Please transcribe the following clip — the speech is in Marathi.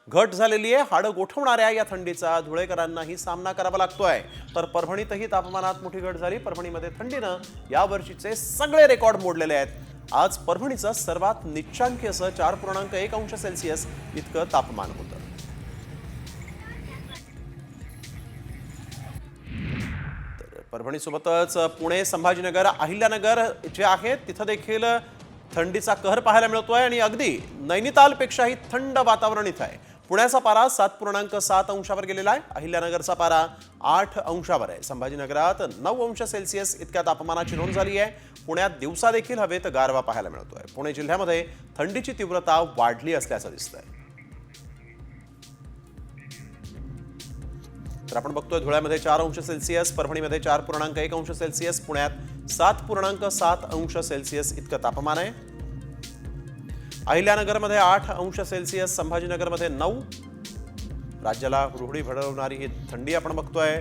घट झालेली आहे। हाडं गोठवणाऱ्या या थंडीचा धुळेकरांनाही सामना करावा लागतोय। तर परभणीतही तापमानात मोठी घट झाली। परभणीमध्ये थंडीनं यावर्षीचे सगळे रेकॉर्ड मोडलेले आहेत। आज परभणीचं सर्वात निच्चांकी असं 4.1 अंश सेल्सिअस इतकं तापमान होतं। परभणीसोबतच पुणे, संभाजीनगर, अहिल्यानगर जे आहेत तिथं देखील थंडीचा कहर पाहायला मिळतोय आणि अगदी नैनितालपेक्षाही थंड वातावरण इथं आहे। पुण्याचा पारा 7.7 अंशावर गेलेला आहे। अहिल्यानगरचा पारा 8 अंशावर आहे। संभाजीनगरात 9 अंश सेल्सिअस इतक्या तापमानाची नोंद झाली आहे। पुण्यात दिवसा देखील हवेत गारवा पाहायला मिळतोय। पुणे जिल्ह्यामध्ये थंडीची तीव्रता वाढली असल्याचं दिसतंय। तर आपण बघतोय धुळ्यामध्ये 4 अंश सेल्सिअस, परभणीमध्ये 4.1 अंश सेल्सिअस, पुण्यात 7.7 अंश सेल्सिअस इतकं तापमान आहे। अहिल्यानगरमध्ये 8 अंश सेल्सिअस, संभाजीनगरमध्ये 9। राज्याला हुरहुरी भडवणारी ही थंडी आपण बघतोय।